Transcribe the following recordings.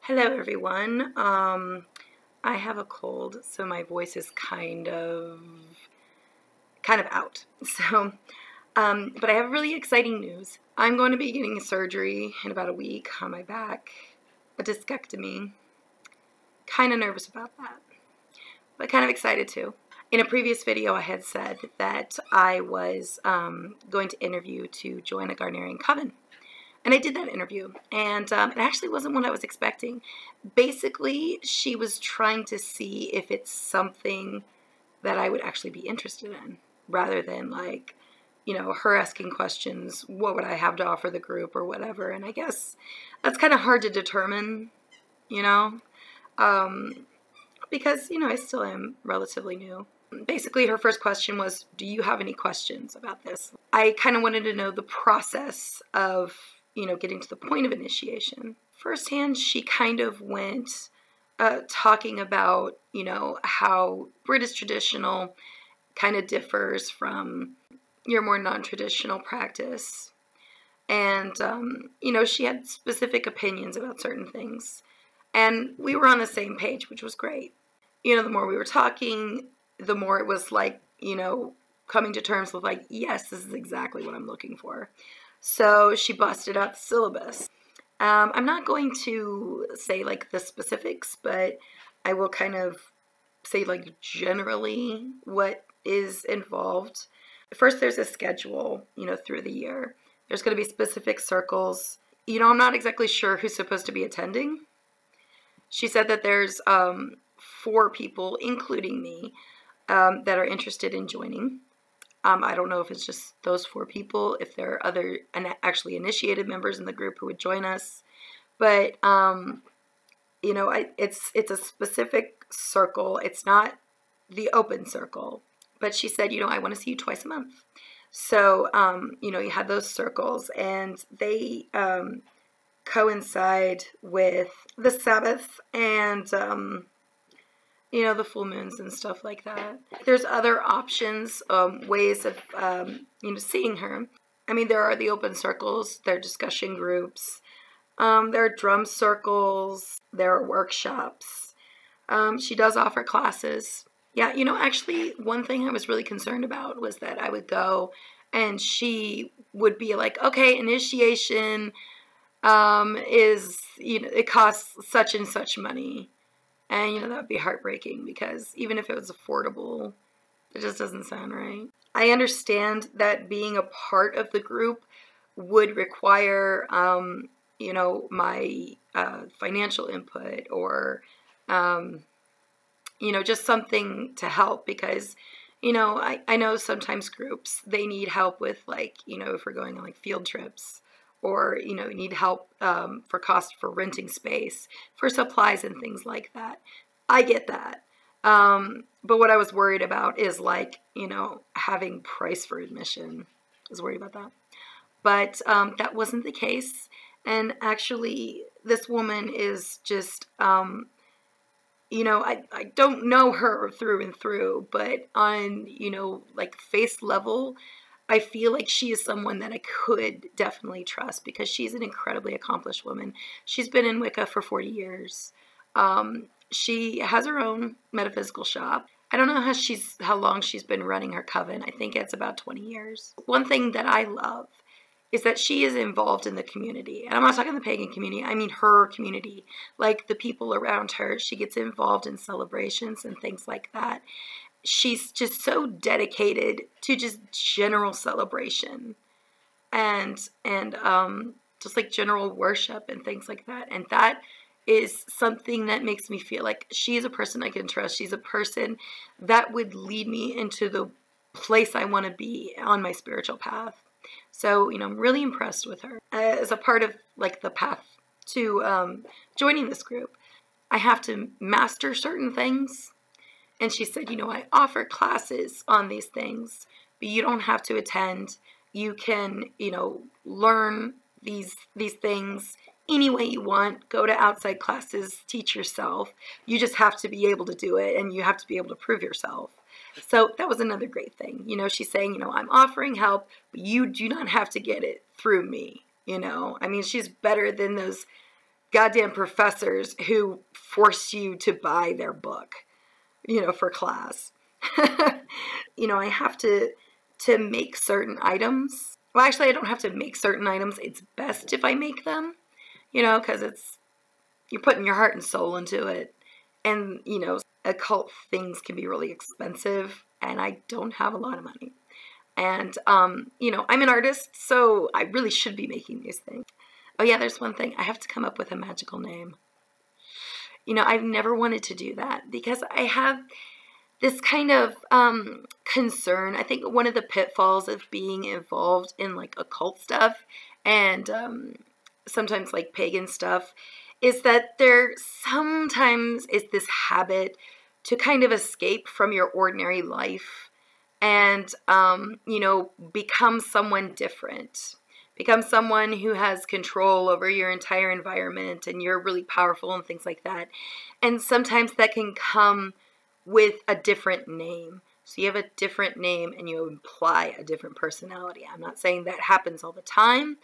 Hello everyone. I have a cold, so my voice is kind of out. But I have really exciting news. I'm going to be getting a surgery in about a week on my back, a discectomy. Kind of nervous about that, but kind of excited too. In a previous video, I had said that I was going to interview to join a Gardnerian coven. And I did that interview, and it actually wasn't what I was expecting. Basically, she was trying to see if it's something that I would actually be interested in, rather than like, her asking questions, what would I have to offer the group or whatever. And I guess that's kind of hard to determine, because, I still am relatively new. Basically, her first question was, do you have any questions about this? I kind of wanted to know the process of getting to the point of initiation. Firsthand, she kind of went talking about, how British traditional kind of differs from your more non-traditional practice. And, she had specific opinions about certain things. And we were on the same page, which was great. The more we were talking, the more it was like, coming to terms with like, yes, this is exactly what I'm looking for. So she busted out the syllabus. I'm not going to say like the specifics, but I will kind of say like generally what is involved. First, there's a schedule, through the year. There's going to be specific circles. I'm not exactly sure who's supposed to be attending. She said that there's 4 people, including me, that are interested in joining. I don't know if it's just those 4 people, if there are other actually initiated members in the group who would join us. But, it's a specific circle. It's not the open circle. But she said, I want to see you twice a month. So, you had those circles, and they coincide with the Sabbath and the full moons and stuff like that. There's other options, ways of, seeing her. I mean, there are the open circles, there are discussion groups, there are drum circles, there are workshops. She does offer classes. Yeah, actually, one thing I was really concerned about was that I would go and she would be like, okay, initiation is, it costs such and such money. And, that would be heartbreaking because even if it was affordable, it just doesn't sound right. I understand that being a part of the group would require, my financial input or, just something to help because, I know sometimes groups, they need help with like, if we're going on like field trips. Or, need help for cost for renting space, for supplies and things like that. I get that. But what I was worried about is like, having price for admission. I was worried about that. But that wasn't the case. And actually, this woman is just, I don't know her through and through, but on, like face level, I feel like she is someone that I could definitely trust because she's an incredibly accomplished woman. She's been in Wicca for 40 years. She has her own metaphysical shop. I don't know how long she's been running her coven. I think it's about 20 years. One thing that I love is that she is involved in the community. And I'm not talking the pagan community. I mean her community. Like the people around her. She gets involved in celebrations and things like that. She's just so dedicated to just general celebration and just like general worship and things like that. And that is something that makes me feel like she's a person I can trust. She's a person that would lead me into the place I want to be on my spiritual path. So, I'm really impressed with her as a part of like the path to joining this group. I have to master certain things. And she said, I offer classes on these things, but you don't have to attend. You can, learn these things any way you want. Go to outside classes, teach yourself. You just have to be able to do it, and you have to be able to prove yourself. So that was another great thing. She's saying, I'm offering help, but you do not have to get it through me. I mean, she's better than those goddamn professors who force you to buy their book, you know, for class. You know, I have to make certain items. Well, actually, I don't have to make certain items. It's best if I make them, you know, because you're putting your heart and soul into it. And, you know, occult things can be really expensive, and I don't have a lot of money. And, you know, I'm an artist, so I really should be making these things. Oh yeah, there's one thing. I have to come up with a magical name. You know, I've never wanted to do that because I have this kind of concern. I think one of the pitfalls of being involved in like occult stuff and sometimes like pagan stuff is that there sometimes is this habit to kind of escape from your ordinary life and, you know, become someone different. Become someone who has control over your entire environment and you're really powerful and things like that. And sometimes that can come with a different name. So you have a different name and you imply a different personality. I'm not saying that happens all the time,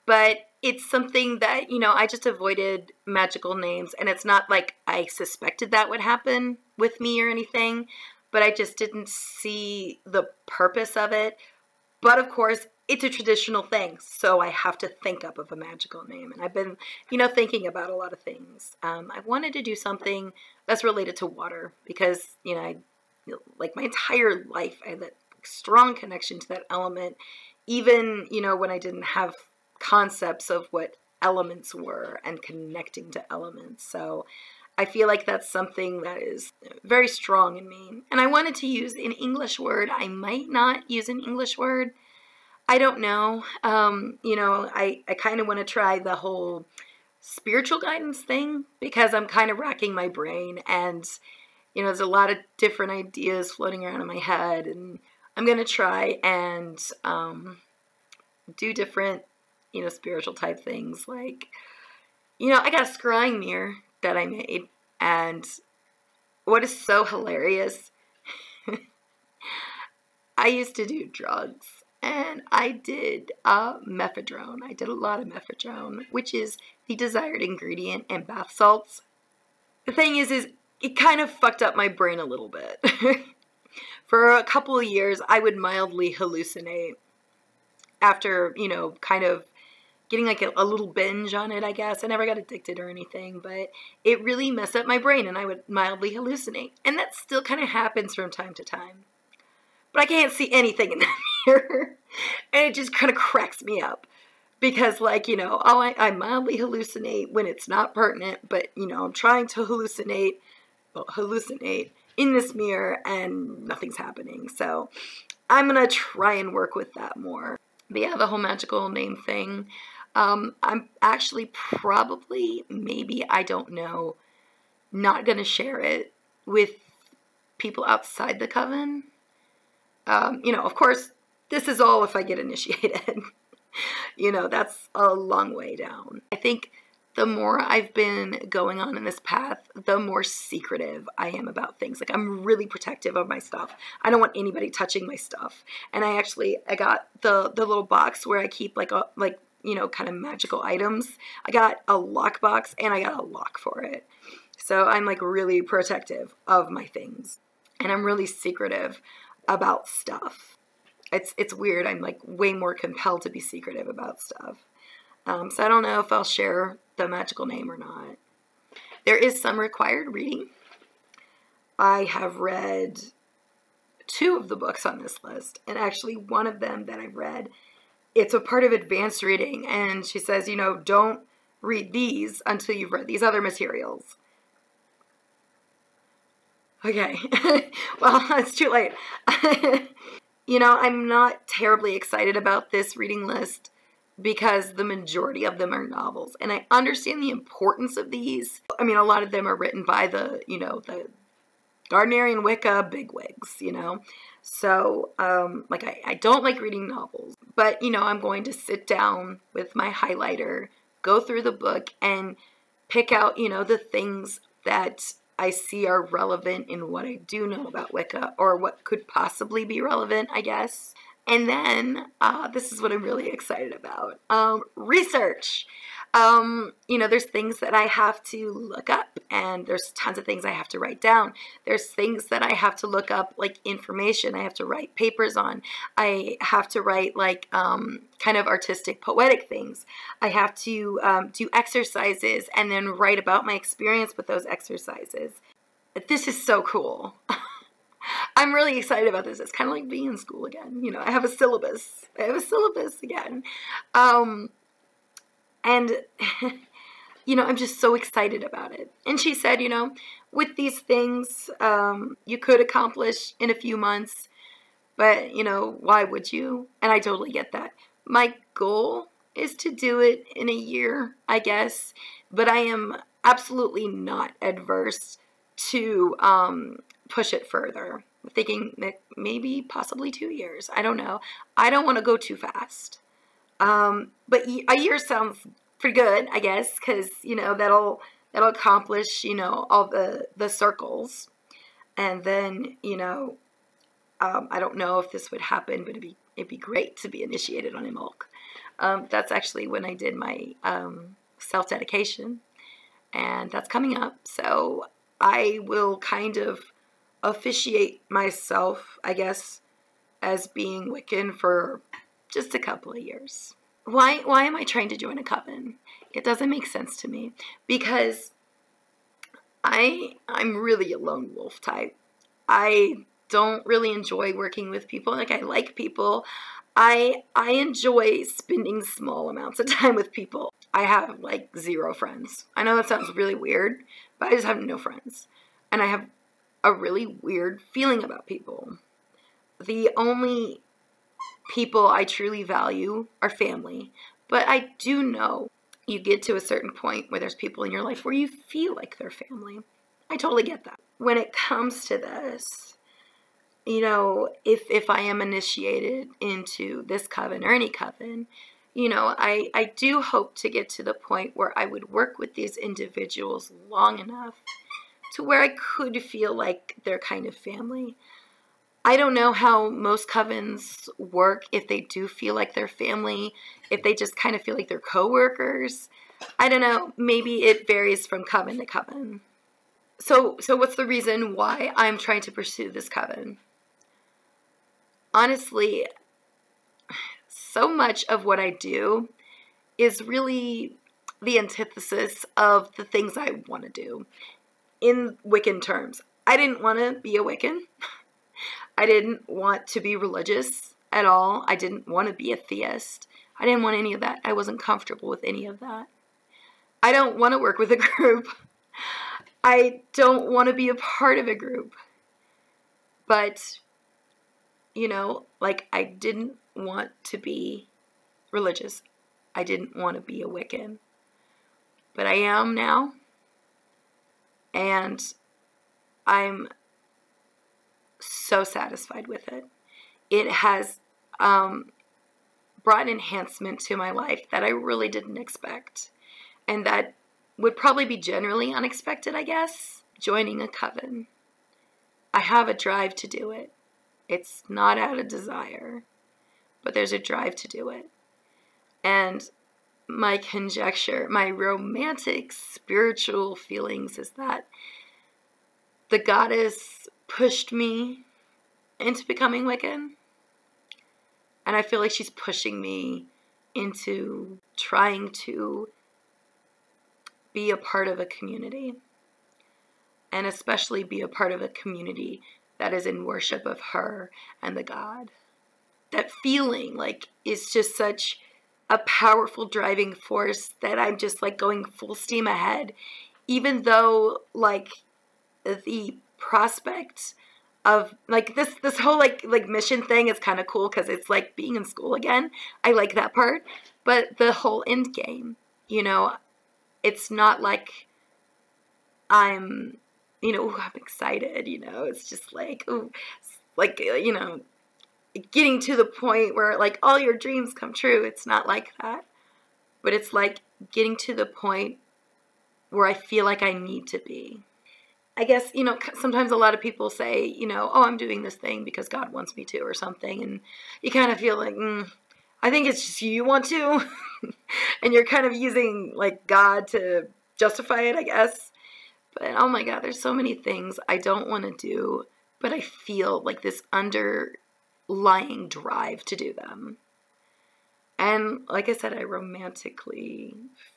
but it's something that, you know, I just avoided magical names. And it's not like I suspected that would happen with me or anything, but I just didn't see the purpose of it. But of course, it's a traditional thing, so I have to think up of a magical name. And I've been, you know, thinking about a lot of things. I wanted to do something that's related to water because, you know, like my entire life, I had that strong connection to that element, even, you know, when I didn't have concepts of what elements were and connecting to elements. So I feel like that's something that is very strong in me. And I wanted to use an English word. I might not use an English word. I don't know. You know, I kind of want to try the whole spiritual guidance thing because I'm kind of racking my brain and, you know, there's a lot of different ideas floating around in my head, and I'm going to try and do different, you know, spiritual type things. Like, you know, I got a scrying mirror that I made, and what is so hilarious, I used to do drugs. And I did mephedrone. I did a lot of mephedrone, which is the desired ingredient in bath salts. The thing is it kind of fucked up my brain a little bit. For a couple of years, I would mildly hallucinate after, you know, kind of getting like a little binge on it, I guess. I never got addicted or anything, but it really messed up my brain and I would mildly hallucinate. And that still kind of happens from time to time. But I can't see anything in that mirror. And it just kind of cracks me up. Because, like, you know, I mildly hallucinate when it's not pertinent. But, you know, I'm trying to hallucinate in this mirror and nothing's happening. So I'm going to try and work with that more. But yeah, the whole magical name thing. I'm actually probably, maybe, I don't know, not going to share it with people outside the coven. You know, of course, this is all if I get initiated. You know, that's a long way down. I think the more I've been going on in this path, the more secretive I am about things. Like, I'm really protective of my stuff. I don't want anybody touching my stuff. And I got the little box where I keep like you know, kind of magical items. I got a lock box and I got a lock for it. So I'm like really protective of my things. And I'm really secretive about stuff. It's weird. I'm like way more compelled to be secretive about stuff. So I don't know if I'll share the magical name or not. There is some required reading. I have read 2 of the books on this list, and actually one of them that I've read, it's a part of advanced reading, and she says, you know, don't read these until you've read these other materials. Okay, well, it's too late. You know, I'm not terribly excited about this reading list because the majority of them are novels. And I understand the importance of these. I mean, a lot of them are written by the, you know, the Gardnerian Wicca bigwigs, you know. So, like, I don't like reading novels. But, you know, I'm going to sit down with my highlighter, go through the book, and pick out, you know, the things that I see are relevant in what I do know about Wicca, or what could possibly be relevant, I guess. And then, this is what I'm really excited about, research. You know, there's things that I have to look up, and there's tons of things I have to write down. There's things that I have to look up, like information I have to write papers on. I have to write like kind of artistic, poetic things. I have to do exercises and then write about my experience with those exercises. This is so cool. I'm really excited about this. It's kind of like being in school again. You know, I have a syllabus. I have a syllabus again. And, you know, I'm just so excited about it. And she said, you know, with these things, you could accomplish in a few months, but, you know, why would you? And I totally get that. My goal is to do it in a year, I guess, but I am absolutely not adverse to push it further. I'm thinking that maybe possibly 2 years. I don't know. I don't want to go too fast. But a year sounds pretty good, I guess, because, you know, that'll accomplish, you know, all the circles. And then, you know, I don't know if this would happen, but it'd be great to be initiated on milk. That's actually when I did my self-dedication, and that's coming up. So I will kind of officiate myself, I guess, as being Wiccan for just a couple of years. Why am I trying to join a coven? It doesn't make sense to me, because I'm really a lone wolf type. I don't really enjoy working with people. Like, I like people. I enjoy spending small amounts of time with people. I have like 0 friends. I know that sounds really weird, but I just have no friends. And I have a really weird feeling about people. The only people I truly value are family. But I do know you get to a certain point where there's people in your life where you feel like they're family. I totally get that. When it comes to this, you know, if I am initiated into this coven or any coven, you know, I do hope to get to the point where I would work with these individuals long enough to where I could feel like they're kind of family. I don't know how most covens work, if they do feel like they're family, if they just kind of feel like they're coworkers. I don't know. Maybe it varies from coven to coven. So what's the reason why I'm trying to pursue this coven? Honestly, so much of what I do is really the antithesis of the things I want to do. In Wiccan terms, I didn't want to be a Wiccan. I didn't want to be religious at all. I didn't want to be a theist. I didn't want any of that. I wasn't comfortable with any of that. I don't want to work with a group. I don't want to be a part of a group. But, you know, like, I didn't want to be religious. I didn't want to be a Wiccan. But I am now. And I'm so satisfied with it. It has brought an enhancement to my life that I really didn't expect. And that would probably be generally unexpected, I guess. Joining a coven. I have a drive to do it. It's not out of desire, but there's a drive to do it. And my conjecture, my romantic, spiritual feelings is that the goddess pushed me into becoming Wiccan. And I feel like she's pushing me into trying to be a part of a community. And especially be a part of a community that is in worship of her and the God. That feeling, like, is just such a powerful driving force that I'm just, like, going full steam ahead. Even though, like, the prospect of, like, this whole, like mission thing is kind of cool because it's like being in school again. I like that part. But the whole end game, you know, it's not like I'm, you know, I'm excited, you know. It's just like, ooh, like, you know, getting to the point where, like, all your dreams come true. It's not like that. But it's like getting to the point where I feel like I need to be. I guess, you know, sometimes a lot of people say, you know, oh, I'm doing this thing because God wants me to or something. And you kind of feel like, I think it's just you want to, and you're kind of using like God to justify it, I guess. But oh my God, there's so many things I don't want to do, but I feel like this underlying drive to do them. And like I said, I romantically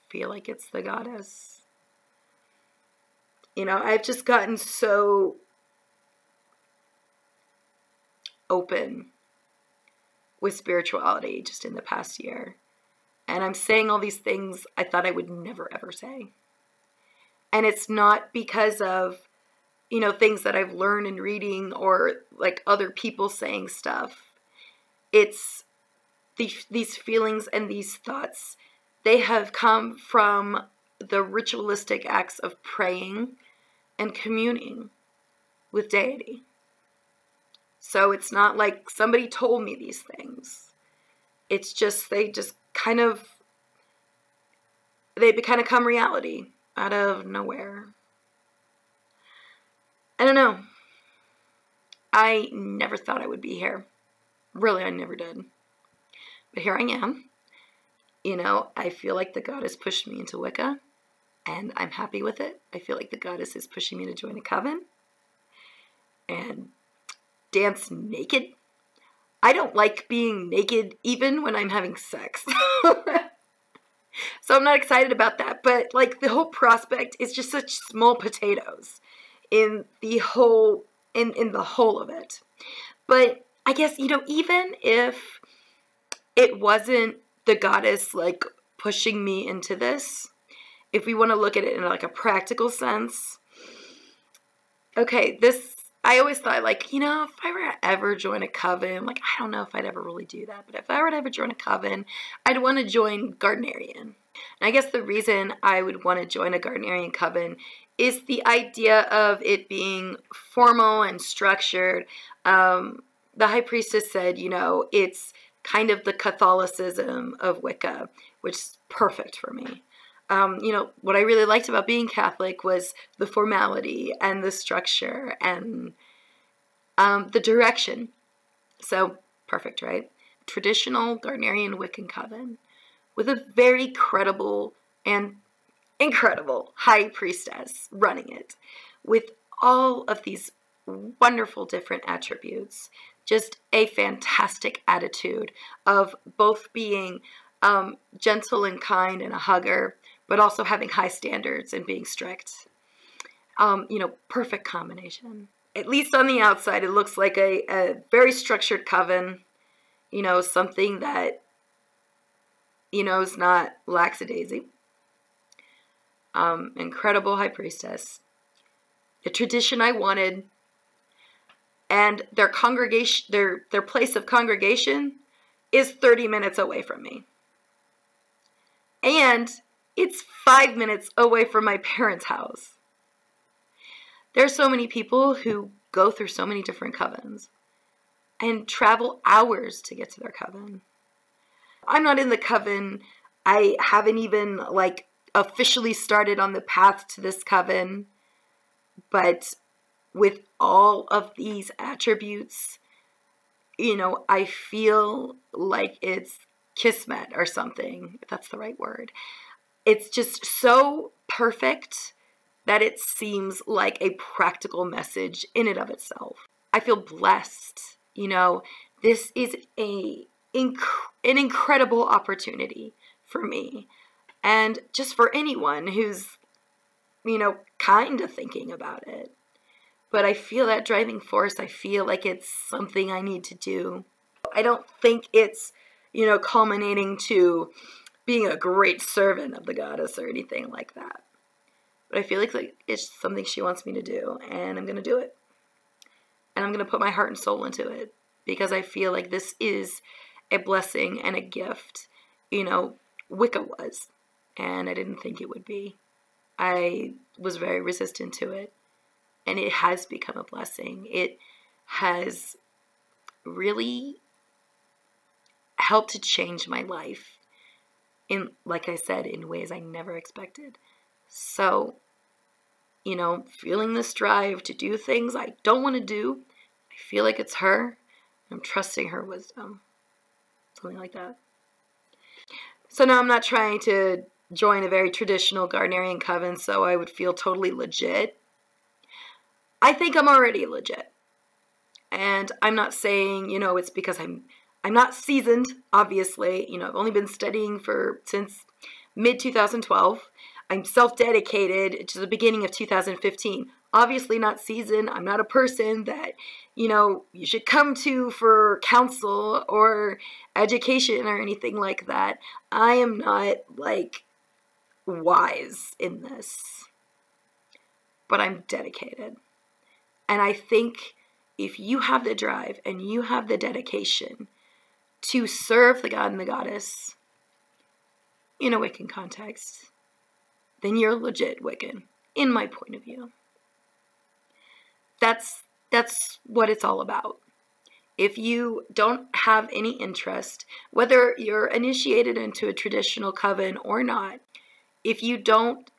feel like it's the goddess. You know, I've just gotten so open with spirituality just in the past year. And I'm saying all these things I thought I would never, ever say. And it's not because of, you know, things that I've learned in reading or like other people saying stuff. It's these feelings and these thoughts, they have come from the ritualistic acts of praying and communing with deity. So it's not like somebody told me these things. It's just, they kind of come reality out of nowhere. I don't know. I never thought I would be here. Really, I never did. But here I am. You know, I feel like the goddess pushed me into Wicca, and I'm happy with it. I feel like the goddess is pushing me to join a coven and dance naked. I don't like being naked even when I'm having sex. So I'm not excited about that. But like the whole prospect is just such small potatoes in the whole in the whole of it. But I guess, you know, even if it wasn't the goddess like pushing me into this, if we want to look at it in like a practical sense, okay, this, I always thought like, you know, if I were to ever join a coven, like I don't know if I'd ever really do that, but if I were to ever join a coven, I'd want to join Gardnerian. And I guess the reason I would want to join a Gardnerian coven is the idea of it being formal and structured. The high priestess said, you know, it's kind of the Catholicism of Wicca, which is perfect for me. You know, what I really liked about being Catholic was the formality and the structure and the direction. So, perfect, right? Traditional Gardnerian Wiccan coven with a very credible and incredible high priestess running it with all of these wonderful different attributes. Just a fantastic attitude of both being gentle and kind and a hugger, but also having high standards and being strict. You know, perfect combination. At least on the outside, it looks like a very structured coven, you know, something that, you know, is not lackadaisy. Incredible high priestess. The tradition I wanted, and their congregation, their place of congregation is 30 minutes away from me. And it's 5 minutes away from my parents' house. There's so many people who go through so many different covens and travel hours to get to their coven. I'm not in the coven. I haven't even like officially started on the path to this coven, but with all of these attributes, you know, I feel like it's kismet or something, if that's the right word. It's just so perfect that it seems like a practical message in and of itself. I feel blessed. You know, this is an incredible opportunity for me and just for anyone who's, you know, kind of thinking about it. But I feel that driving force. I feel like it's something I need to do. I don't think it's, you know, culminating to being a great servant of the goddess or anything like that. But I feel like it's something she wants me to do, and I'm going to do it. And I'm going to put my heart and soul into it because I feel like this is a blessing and a gift. You know, Wicca was, and I didn't think it would be. I was very resistant to it, and it has become a blessing. It has really helped to change my life in, like I said, in ways I never expected. So, you know, feeling this drive to do things I don't want to do, I feel like it's her. I'm trusting her wisdom. Something like that. So now I'm not trying to join a very traditional Gardnerian coven so I would feel totally legit. I think I'm already legit. And I'm not saying, it's because I'm not seasoned, obviously. I've only been studying since mid-2012. I'm self-dedicated to the beginning of 2015. Obviously not seasoned. I'm not a person that, you should come to for counsel or education or anything like that. I am not, wise in this. But I'm dedicated. And I think if you have the drive and you have the dedication to serve the god and the goddess in a Wiccan context, then you're legit Wiccan, in my point of view. That's what it's all about. If you don't have any interest, whether you're initiated into a traditional coven or not, if you don't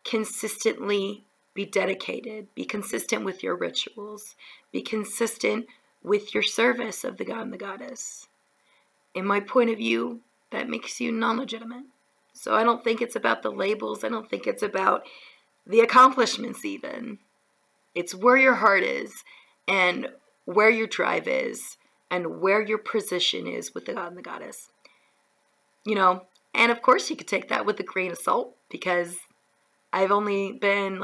consistently be dedicated, be consistent with your rituals, be consistent with your service of the god and the goddess, in my point of view, that makes you non-legitimate. So I don't think it's about the labels. I don't think it's about the accomplishments even. It's where your heart is and where your drive is and where your position is with the god and the goddess. And of course you could take that with a grain of salt because I've only been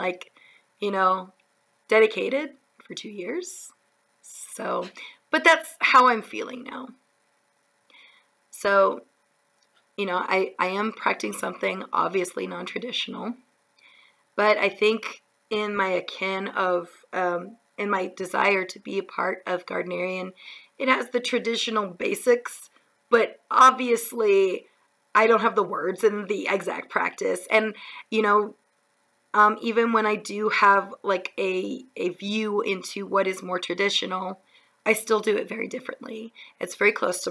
dedicated for 2 years. So, but that's how I'm feeling now. So, I am practicing something obviously non-traditional, but I think in my in my desire to be a part of Gardnerian, it has the traditional basics, but obviously I don't have the words in the exact practice. And, even when I do have a view into what is more traditional, I still do it very differently. It's very close to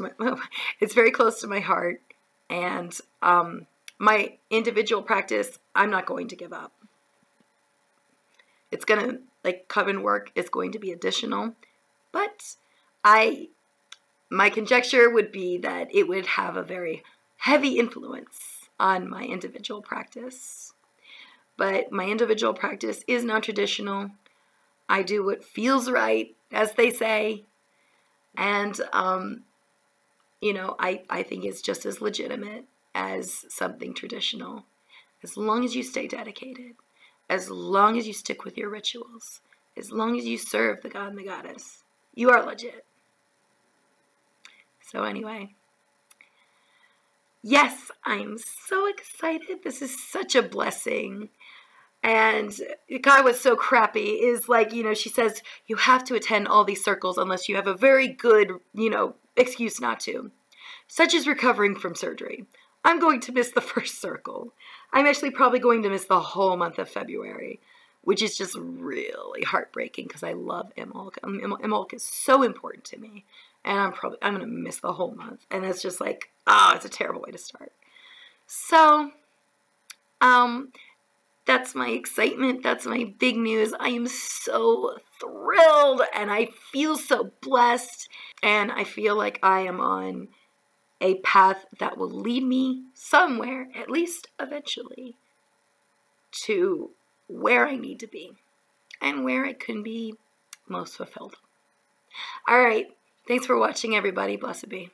my heart. And my individual practice, I'm not going to give up. It's going to, coven work is going to be additional. But my conjecture would be that it would have a very heavy influence on my individual practice. But my individual practice is non-traditional. I do what feels right, as they say. And, I think it's just as legitimate as something traditional. As long as you stay dedicated, as long as you stick with your rituals, as long as you serve the god and the goddess, you are legit. So anyway, yes, I'm so excited. This is such a blessing. And God was so crappy is she says you have to attend all these circles unless you have a very good, excuse not to, such as recovering from surgery. I'm going to miss the first circle. I'm actually probably going to miss the whole month of February, which is just really heartbreaking because I love Imbolc. Imbolc is so important to me, and I'm going to miss the whole month. And it's just it's a terrible way to start. So, that's my excitement. That's my big news. I am so thrilled and I feel so blessed. And I feel like I am on a path that will lead me somewhere, at least eventually, to where I need to be and where I can be most fulfilled. All right. Thanks for watching, everybody. Blessed be.